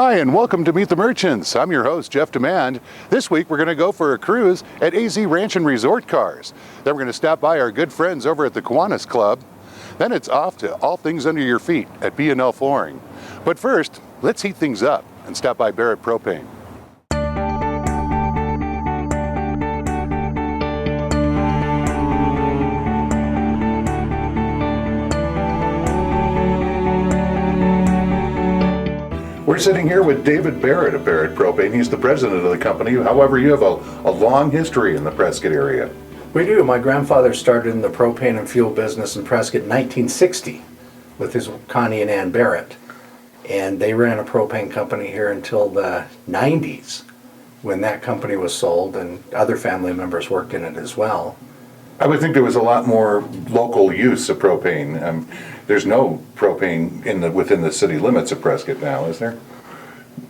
Hi, and welcome to Meet the Merchants. I'm your host, Jeff Demand. This week, we're going to go for a cruise at AZ Ranch and Resort Cars. Then we're going to stop by our good friends over at the Kiwanis Club. Then it's off to all things under your feet at B&L Flooring. But first, let's heat things up and stop by Barrett Propane. We're sitting here with David Barrett of Barrett Propane. He's the president of the company. However, you have a long history in the Prescott area. We do. My grandfather started in the propane and fuel business in Prescott in 1960 with his Connie and Ann Barrett. And they ran a propane company here until the 90s when that company was sold, and other family members worked in it as well. I would think there was a lot more local use of propane. There's no propane within the city limits of Prescott now, is there?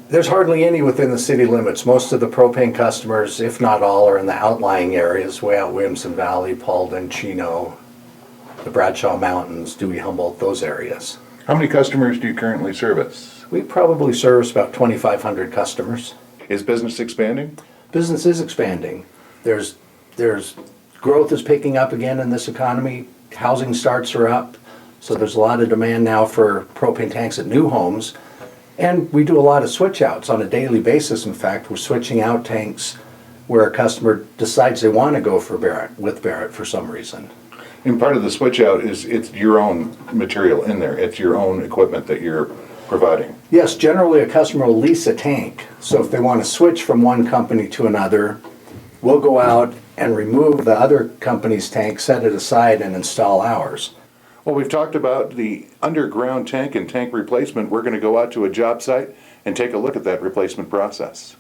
There's hardly any within the city limits. Most of the propane customers, if not all, are in the outlying areas, way out Williamson Valley, Paulden, Chino, the Bradshaw Mountains, Dewey, Humboldt, those areas. How many customers do you currently service? We probably service about 2,500 customers. Is business expanding? Business is expanding. There's growth is picking up again in this economy. Housing starts are up, so there's a lot of demand now for propane tanks at new homes. And we do a lot of switch outs on a daily basis. In fact, we're switching out tanks where a customer decides they want to go for Barrett for some reason. And part of the switch out is it's your own material in there. It's your own equipment that you're providing. Yes, generally a customer will lease a tank. So if they want to switch from one company to another, we'll go out and remove the other company's tank, set it aside, and install ours. Well, we've talked about the underground tank and tank replacement. We're going to go out to a job site and take a look at that replacement process.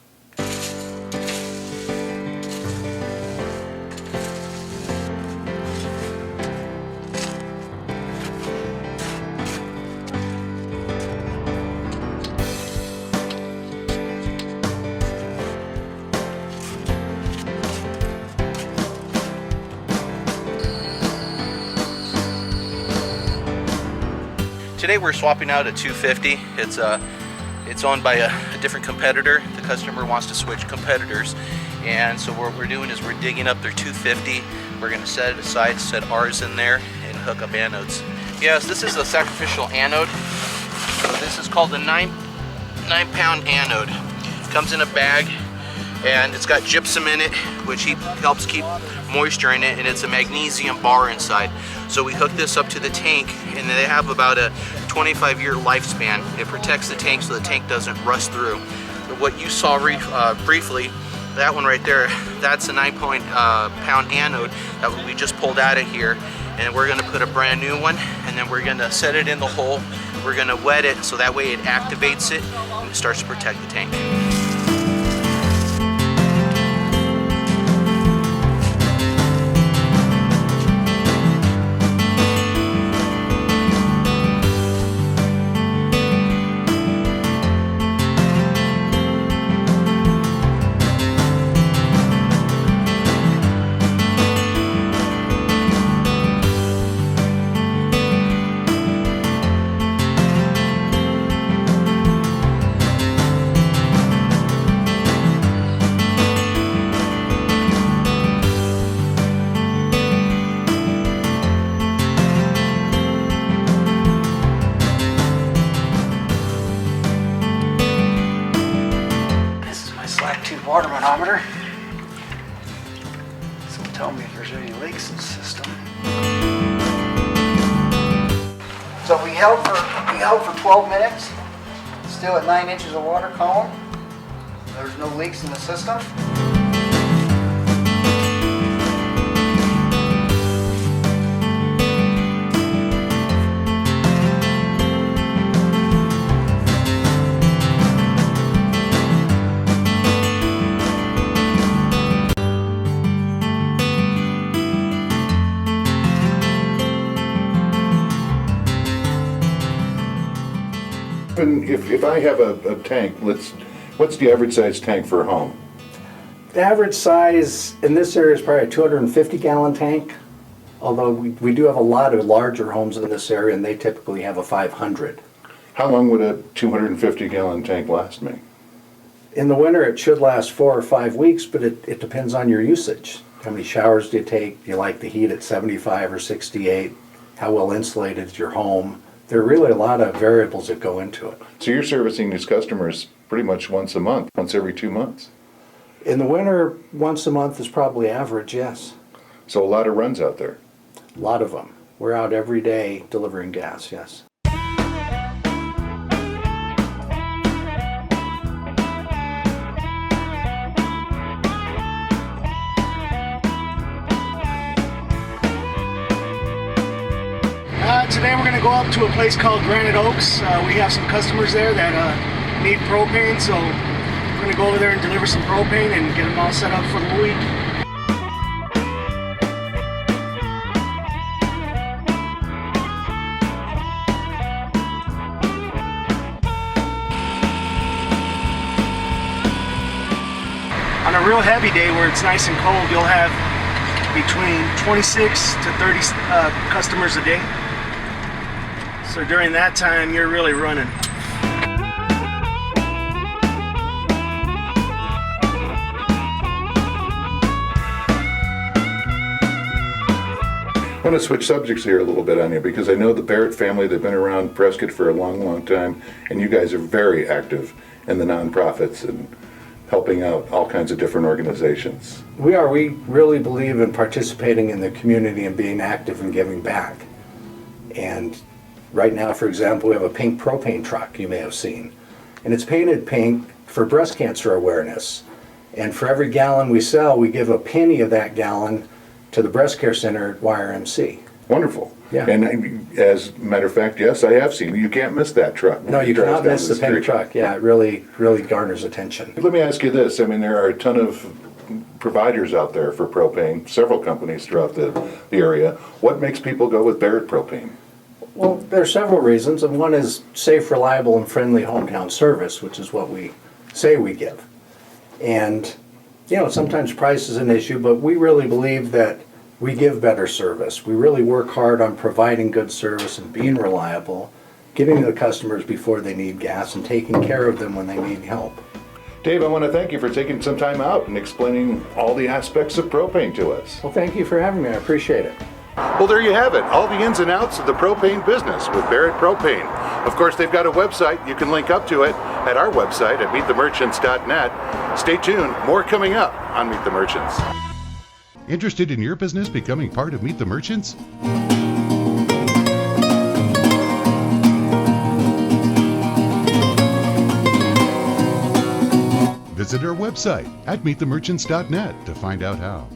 Today we're swapping out a 250. It's owned by a different competitor. The customer wants to switch competitors, and so what we're doing is we're digging up their 250. We're going to set it aside, set ours in there, and hook up anodes. Yes, this is a sacrificial anode. So this is called a 9-pound anode. It comes in a bag, and it's got gypsum in it, which helps keep moisture in it, and it's a magnesium bar inside. So we hook this up to the tank, and they have about a 25-year lifespan. It protects the tank so the tank doesn't rust through. What you saw briefly, that one right there, that's a 9-pound anode that we just pulled out of here, and we're going to put a brand new one, and then we're going to set it in the hole. We're going to wet it so that way it activates it and it starts to protect the tank. Water manometer. This will tell me if there's any leaks in the system. So we held for 12 minutes, still at 9 inches of water column. There's no leaks in the system. If I have a tank, what's the average size tank for a home? The average size in this area is probably a 250-gallon tank, although we do have a lot of larger homes in this area, and they typically have a 500. How long would a 250-gallon tank last me? In the winter, it should last 4 or 5 weeks, but it depends on your usage. How many showers do you take? Do you like the heat at 75 or 68? How well insulated is your home? There are really a lot of variables that go into it. So you're servicing these customers pretty much once a month, once every 2 months. In the winter, once a month is probably average, yes. So a lot of runs out there. A lot of them. We're out every day delivering gas, yes. Today we're going to go up to a place called Granite Oaks. We have some customers there that need propane, so we're going to go over there and deliver some propane and get them all set up for the week. On a real heavy day where it's nice and cold, you'll have between 26 to 30 customers a day. So during that time, you're really running. I want to switch subjects here a little bit on you because I know the Barrett family, they've been around Prescott for a long, long time, and you guys are very active in the nonprofits and helping out all kinds of different organizations. We are. We really believe in participating in the community and being active and giving back. And right now, for example, we have a pink propane truck you may have seen. And it's painted pink for breast cancer awareness. And for every gallon we sell, we give a penny of that gallon to the breast care center at YRMC. Wonderful. Yeah. And as a matter of fact, yes, I have seen. You can't miss that truck. No, you cannot miss the pink truck. Yeah, it really garners attention. Let me ask you this. I mean, there are a ton of providers out there for propane, several companies throughout the area. What makes people go with Barrett Propane? Well, there are several reasons, and one is safe, reliable, and friendly hometown service, which is what we say we give. And, sometimes price is an issue, but we really believe that we give better service. We really work hard on providing good service and being reliable, giving the customers before they need gas, and taking care of them when they need help. Dave, I want to thank you for taking some time out and explaining all the aspects of propane to us. Well, thank you for having me. I appreciate it. Well, there you have it. All the ins and outs of the propane business with Barrett Propane. Of course, they've got a website. You can link up to it at our website at meetthemerchants.net. Stay tuned. More coming up on Meet the Merchants. Interested in your business becoming part of Meet the Merchants? Visit our website at meetthemerchants.net to find out how.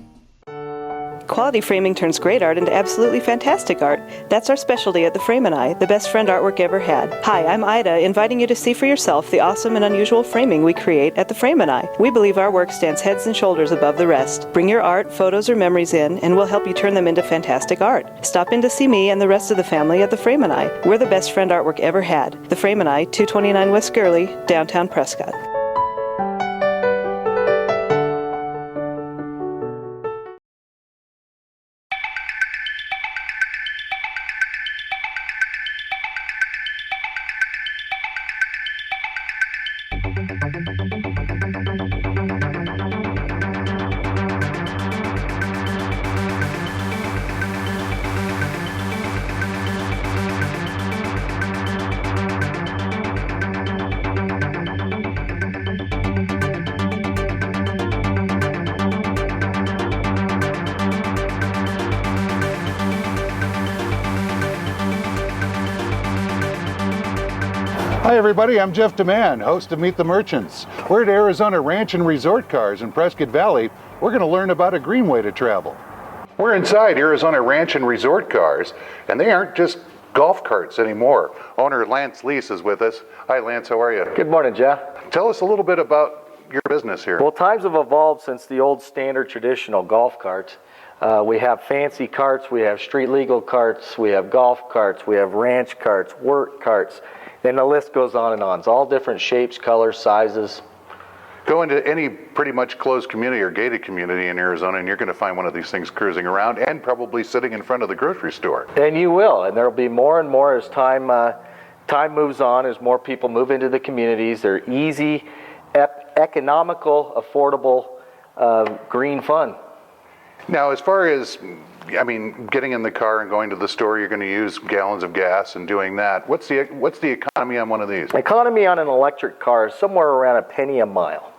Quality framing turns great art into absolutely fantastic art. That's our specialty at The Frame and I, the best friend artwork ever had. Hi, I'm Ida, inviting you to see for yourself the awesome and unusual framing we create at The Frame and I. We believe our work stands heads and shoulders above the rest. Bring your art, photos, or memories in, and we'll help you turn them into fantastic art. Stop in to see me and the rest of the family at The Frame and I. We're the best friend artwork ever had. The Frame and I, 229 West Gurley, downtown Prescott. Hi everybody, I'm Jeff DeMann, host of Meet the Merchants. We're at Arizona Ranch and Resort Cars in Prescott Valley. We're going to learn about a green way to travel. We're inside Arizona Ranch and Resort Cars, and they aren't just golf carts anymore. Owner Lance Lease is with us. Hi Lance, how are you? Good morning, Jeff. Tell us a little bit about your business here. Well, times have evolved since the old standard traditional golf cart. We have fancy carts, we have street legal carts, we have golf carts, we have ranch carts, work carts. Then the list goes on and on. It's all different shapes, colors, sizes. Go into any pretty much closed community or gated community in Arizona and you're going to find one of these things cruising around and probably sitting in front of the grocery store. And you will, and there'll be more and more as time time moves on, as more people move into the communities, they're easy, economical, affordable, green fun. Now, as far as, I mean, getting in the car and going to the store, you're going to use gallons of gas and doing that. What's the economy on one of these? Economy on an electric car is somewhere around a penny a mile.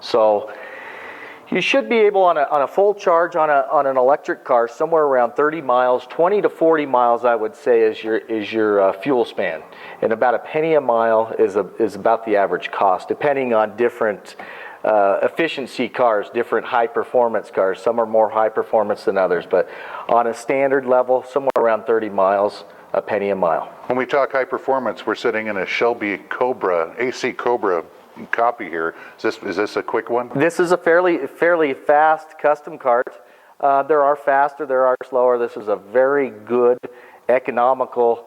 So you should be able, on a full charge on an electric car, somewhere around 30 miles, 20 to 40 miles, I would say, is your fuel span. And about a penny a mile is about the average cost, depending on different efficiency cars, different high performance cars. Some are more high performance than others, but on a standard level, somewhere around 30 miles, a penny a mile. When we talk high performance, we're sitting in a Shelby Cobra, AC Cobra copy here. Is this a quick one? This is a fairly fast custom cart. There are faster, there are slower. This is a very good, economical,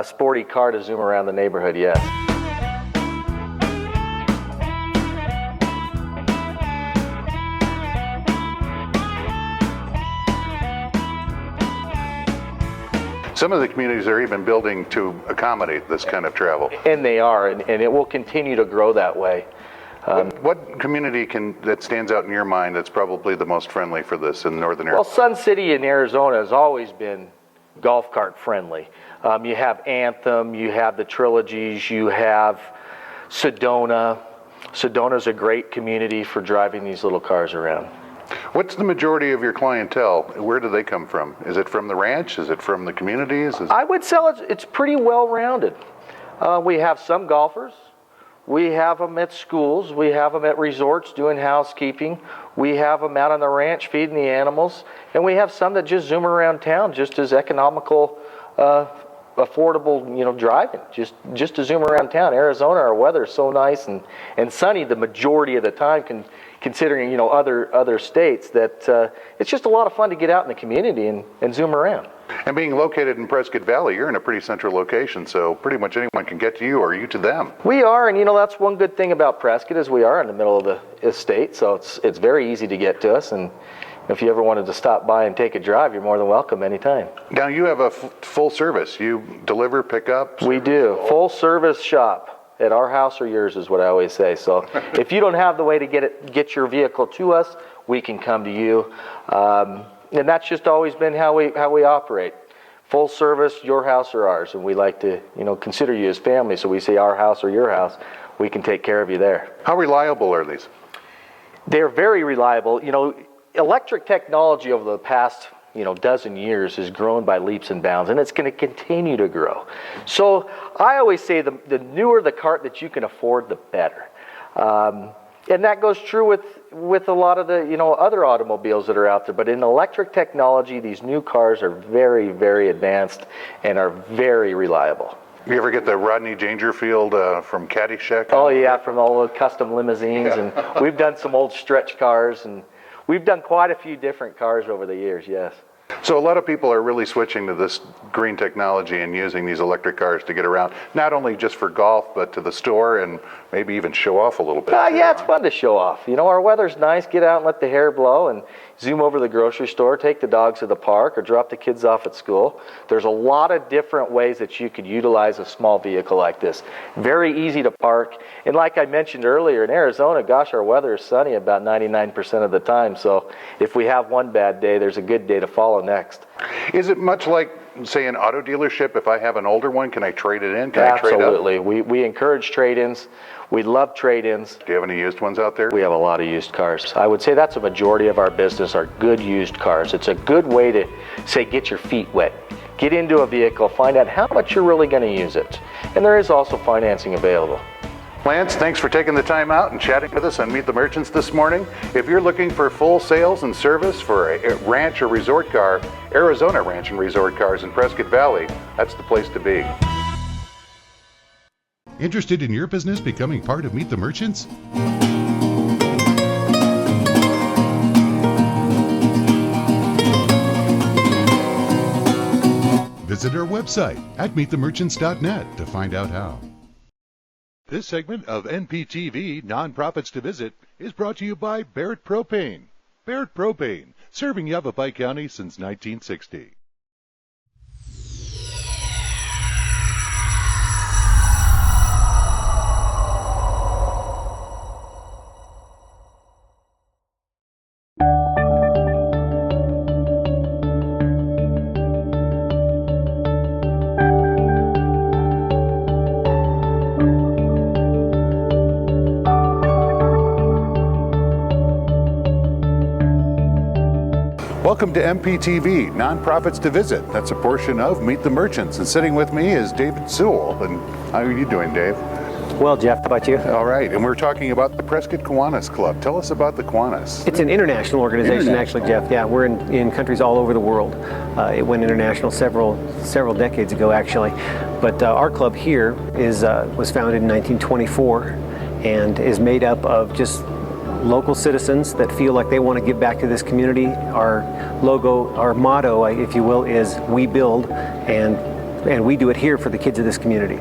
sporty car to zoom around the neighborhood, yes. Some of the communities are even building to accommodate this kind of travel. And they are, and it will continue to grow that way. What community that stands out in your mind that's probably the most friendly for this in Northern Arizona? Well, Sun City in Arizona has always been golf cart friendly. You have Anthem, you have the Trilogies, you have Sedona. Sedona's a great community for driving these little cars around. What's the majority of your clientele? Where do they come from? Is it from the ranch? Is it from the communities? I would say it's pretty well rounded. We have some golfers. We have them at schools. We have them at resorts doing housekeeping. We have them out on the ranch feeding the animals. And we have some that just zoom around town just as economical, affordable, driving, just to zoom around town. Arizona, our weather is so nice and sunny the majority of the time, considering other states, that it's just a lot of fun to get out in the community and zoom around. And being located in Prescott Valley, you're in a pretty central location, so pretty much anyone can get to you or you to them. We are, and that's one good thing about Prescott is we are in the middle of the estate, so it's very easy to get to us. And if you ever wanted to stop by and take a drive, you're more than welcome anytime. Now you have a full service. You deliver, pick up? We do. Full service shop at our house or yours is what I always say. So if you don't have the way to get your vehicle to us, we can come to you. And that's just always been how we operate. Full service, your house or ours. And we like to, consider you as family. So we say our house or your house, we can take care of you there. How reliable are these? They're very reliable. Electric technology over the past dozen years has grown by leaps and bounds, and it's going to continue to grow. So I always say the newer the cart that you can afford, the better. And that goes true with a lot of the other automobiles that are out there. But in electric technology, these new cars are very, very advanced and are very reliable. You ever get the Rodney Dangerfield from Caddyshack? Oh yeah, from all the custom limousines, and we've done some old stretch cars, and we've done quite a few different cars over the years, yes. So a lot of people are really switching to this green technology and using these electric cars to get around, not only just for golf, but to the store and maybe even show off a little bit. Yeah, it's fun to show off. Our weather's nice. Get out and let the hair blow and zoom over to the grocery store, take the dogs to the park, or drop the kids off at school. There's a lot of different ways that you could utilize a small vehicle like this. Very easy to park. And like I mentioned earlier, in Arizona, gosh, our weather is sunny about 99% of the time. So if we have one bad day, there's a good day to follow next. Is it much like, say, an auto dealership? If I have an older one, can I trade it in? Can I trade up? Absolutely. We encourage trade-ins. We love trade-ins. Do you have any used ones out there? We have a lot of used cars. I would say that's a majority of our business are good used cars. It's a good way to, say, get your feet wet. Get into a vehicle, find out how much you're really going to use it. And there is also financing available. Lance, thanks for taking the time out and chatting with us on Meet the Merchants this morning. If you're looking for full sales and service for a ranch or resort car, Arizona Ranch and Resort Cars in Prescott Valley, that's the place to be. Interested in your business becoming part of Meet the Merchants? Visit our website at meetthemerchants.net to find out how. This segment of NPTV, Nonprofits to Visit, is brought to you by Barrett Propane. Barrett Propane, serving Yavapai County since 1960. Welcome to MPTV, Nonprofits to Visit. That's a portion of Meet the Merchants. And sitting with me is David Sewell. And how are you doing, Dave? Well, Jeff, how about you? All right, and we're talking about the Prescott Kiwanis Club. Tell us about the Kiwanis. It's an international organization, actually, Jeff. Yeah, we're in countries all over the world. It went international several decades ago, actually. But our club here was founded in 1924 and is made up of just local citizens that feel like they want to give back to this community. Our logo, our motto, if you will, is "We build," and we do it here for the kids of this community.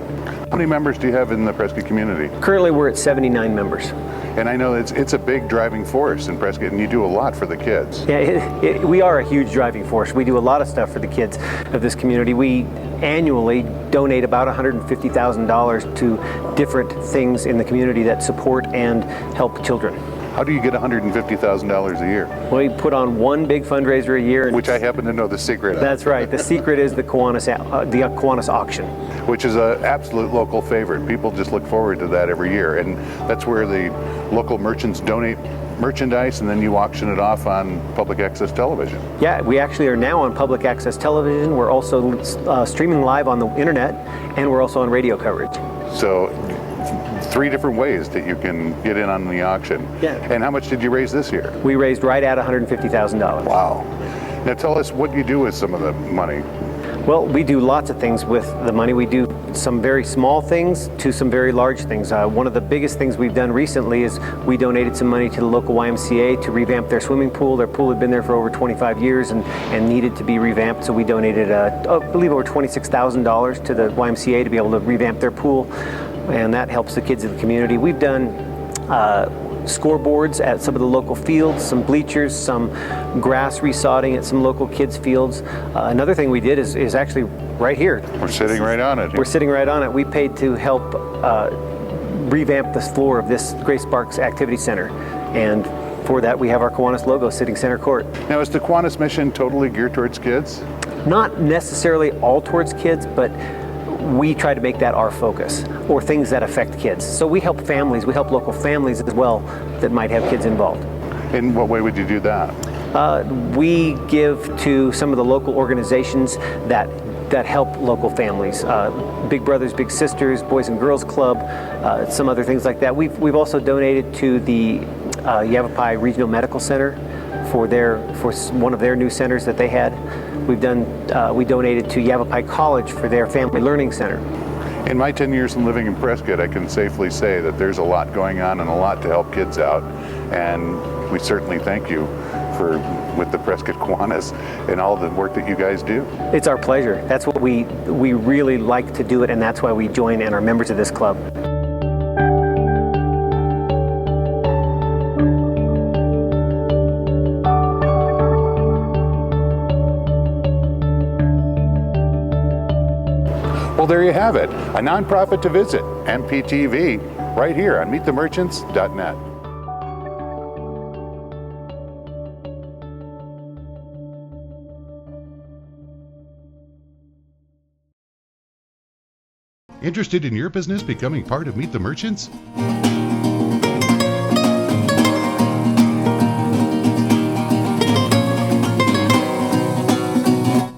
How many members do you have in the Prescott community? Currently, we're at 79 members. And I know it's a big driving force in Prescott, and you do a lot for the kids. Yeah, we are a huge driving force. We do a lot of stuff for the kids of this community. We annually donate about $150,000 to different things in the community that support and help children. How do you get $150,000 a year? We put on one big fundraiser a year. Which I happen to know the secret of. That's right. The secret is the Kiwanis auction. Which is an absolute local favorite. People just look forward to that every year. And that's where the local merchants donate merchandise and then you auction it off on public access television. Yeah, we actually are now on public access television. We're also streaming live on the internet, and we're also on radio coverage. So 3 different ways that you can get in on the auction. Yeah. And how much did you raise this year? We raised right at $150,000. Wow. Now tell us what you do with some of the money. Well, we do lots of things with the money. We do some very small things to some very large things. One of the biggest things we've done recently is we donated some money to the local YMCA to revamp their swimming pool. Their pool had been there for over 25 years and needed to be revamped, so we donated, I believe, over $26,000 to the YMCA to be able to revamp their pool, and that helps the kids of the community. We've done scoreboards at some of the local fields, some bleachers, some grass resodding at some local kids' fields. Another thing we did is actually right here. We're sitting right on it. We're sitting right on it. We paid to help revamp the floor of this Grace Sparks Activity Center, and for that we have our Kiwanis logo sitting center court. Now, is the Kiwanis mission totally geared towards kids? Not necessarily all towards kids, but we try to make that our focus, or things that affect kids. So we help families, we help local families as well that might have kids involved. In what way would you do that? We give to some of the local organizations that help local families. Big Brothers, Big Sisters, Boys and Girls Club, some other things like that. We've also donated to the Yavapai Regional Medical Center for one of their new centers that they had. We donated to Yavapai College for their Family Learning Center. In my 10 years in living in Prescott, I can safely say that there's a lot going on and a lot to help kids out. And we certainly thank you with the Prescott Kiwanis and all the work that you guys do. It's our pleasure. That's what we really like to do it, and that's why we join and are members of this club. Well, there you have it, a nonprofit to visit, MPTV, right here on MeetTheMerchants.net. Interested in your business becoming part of Meet the Merchants?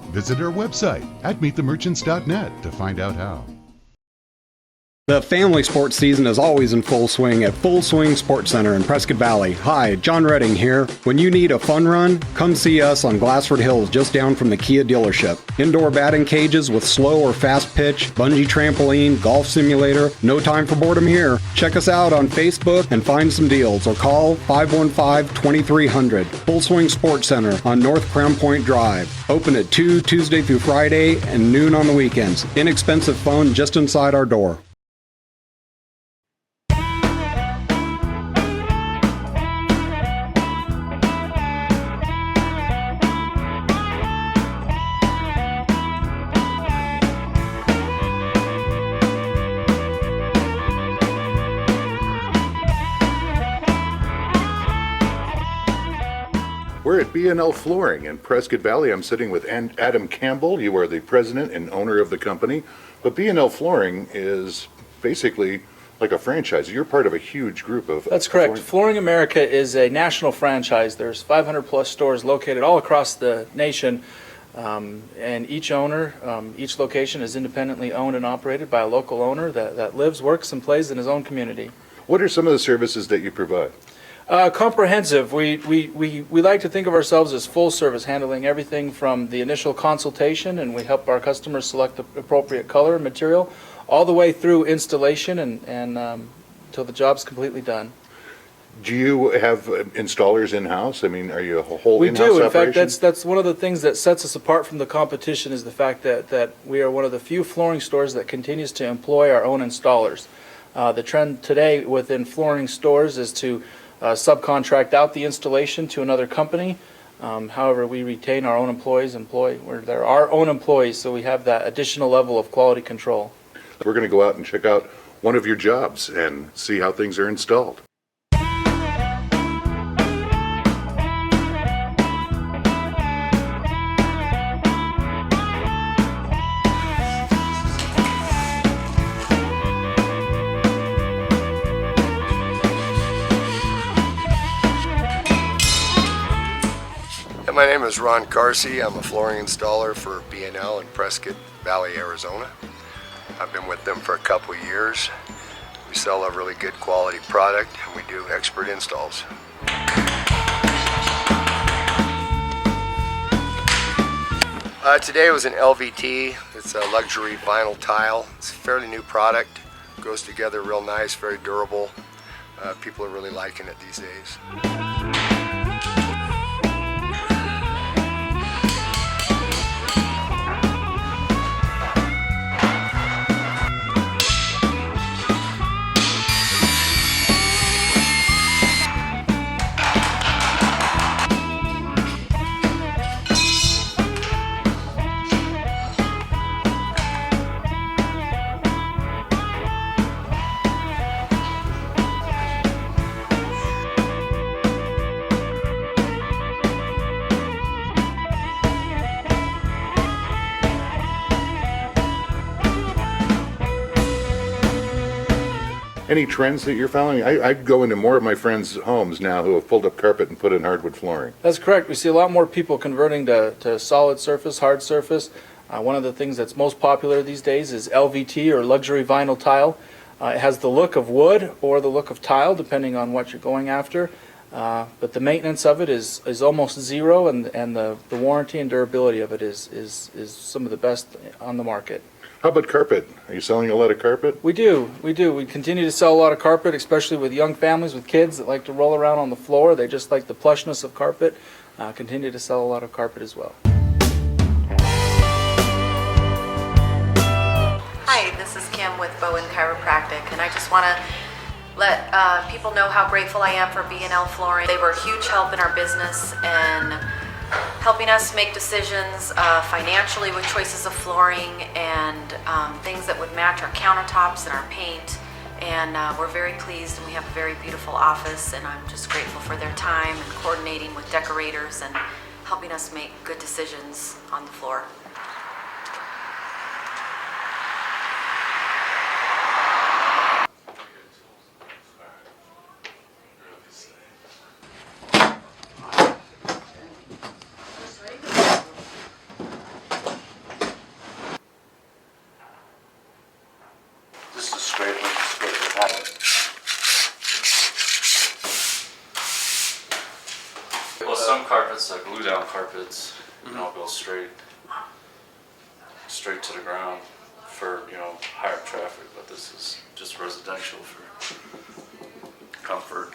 Visit our website at MeetTheMerchants.net to find out how. The family sports season is always in full swing at Full Swing Sports Center in Prescott Valley. Hi, John Redding here. When you need a fun run, come see us on Glassford Hills just down from the Kia dealership. Indoor batting cages with slow or fast pitch, bungee trampoline, golf simulator, no time for boredom here. Check us out on Facebook and find some deals or call 515-2300. Full Swing Sports Center on North Crown Point Drive. Open at 2 Tuesday through Friday and noon on the weekends. Inexpensive phone just inside our door. We're at B&L Flooring in Prescott Valley. I'm sitting with Adam Campbell. You are the president and owner of the company. But B&L Flooring is basically like a franchise. You're part of a huge group of. That's correct. Flooring America is a national franchise. There's 500 plus stores located all across the nation, and each owner, each location is independently owned and operated by a local owner that lives, works, and plays in his own community. What are some of the services that you provide? Comprehensive. We like to think of ourselves as full service, handling everything from the initial consultation, and we help our customers select the appropriate color and material, all the way through installation and till the job's completely done. Do you have installers in-house? I mean, are you a whole We in-house do. In operation? fact, that's one of the things that sets us apart from the competition is the fact that we are one of the few flooring stores that continues to employ our own installers. The trend today within flooring stores is to subcontract out the installation to another company. However, we retain our own employees. They're our own employees, so we have that additional level of quality control. We're going to go out and check out one of your jobs and see how things are installed. My name is Ron Carsey. I'm a flooring installer for B&L in Prescott Valley, Arizona. I've been with them for a couple of years. We sell a really good quality product and we do expert installs. Today was an LVT. It's a luxury vinyl tile. It's a fairly new product. Goes together real nice, very durable. People are really liking it these days. Any trends that you're following? I go into more of my friends' homes now who have pulled up carpet and put in hardwood flooring. That's correct. We see a lot more people converting to solid surface, hard surface. One of the things that's most popular these days is LVT, or luxury vinyl tile. It has the look of wood or the look of tile, depending on what you're going after. But the maintenance of it is almost zero, and the warranty and durability of it is some of the best on the market. How about carpet? Are you selling a lot of carpet? We do. We continue to sell a lot of carpet, especially with young families with kids that like to roll around on the floor. They just like the plushness of carpet. Continue to sell a lot of carpet as well. Hi, this is Kim with Bowen Chiropractic, and I just want to let people know how grateful I am for B&L Flooring. They were a huge help in our business and helping us make decisions financially with choices of flooring and things that would match our countertops and our paint. And we're very pleased, and we have a very beautiful office, and I'm just grateful for their time and coordinating with decorators and helping us make good decisions on the floor. Well, some carpets, like glue down carpets, go straight to the ground for, higher traffic, but this is just residential for comfort.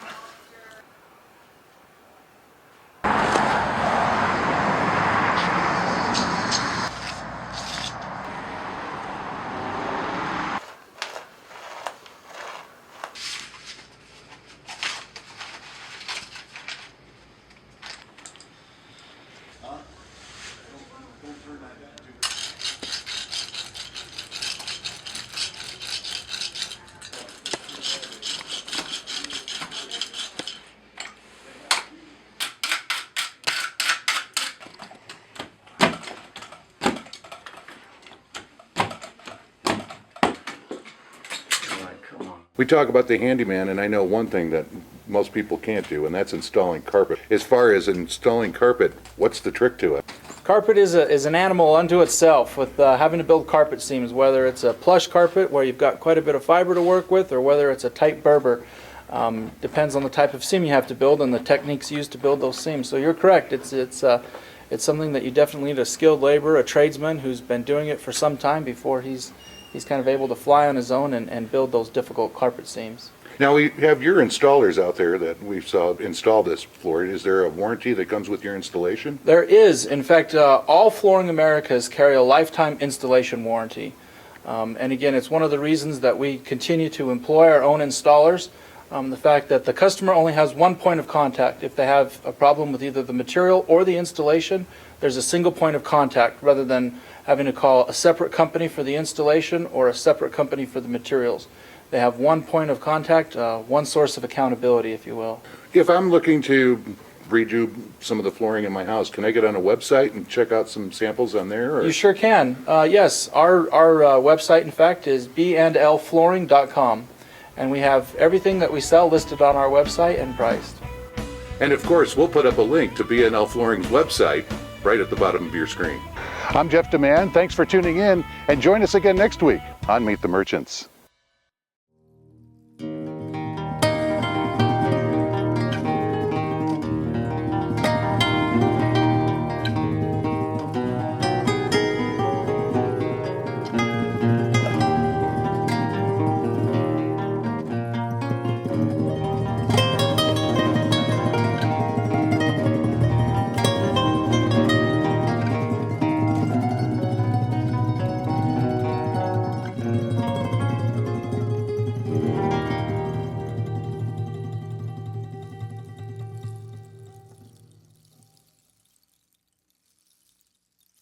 We talk about the handyman, and I know one thing that most people can't do, and that's installing carpet. As far as installing carpet, what's the trick to it? Carpet is an animal unto itself with having to build carpet seams, whether it's a plush carpet where you've got quite a bit of fiber to work with, or whether it's a tight Berber. Depends on the type of seam you have to build and the techniques used to build those seams. So you're correct. It's something that you definitely need a skilled laborer, a tradesman who's been doing it for some time before he's kind of able to fly on his own and build those difficult carpet seams. Now, we have your installers out there that we saw install this floor. Is there a warranty that comes with your installation? There is. In fact, all Flooring Americas carry a lifetime installation warranty. And again, it's one of the reasons that we continue to employ our own installers. The fact that the customer only has one point of contact. If they have a problem with either the material or the installation, there's a single point of contact rather than having to call a separate company for the installation or a separate company for the materials. They have one point of contact, one source of accountability, if you will. If I'm looking to redo some of the flooring in my house, can I get on a website and check out some samples on there? Or? You sure can. Yes, our website, in fact, is bndlflooring.com. And we have everything that we sell listed on our website and priced. And of course, we'll put up a link to B&L Flooring's website right at the bottom of your screen. I'm Jeff Demand. Thanks for tuning in, and join us again next week on Meet the Merchants.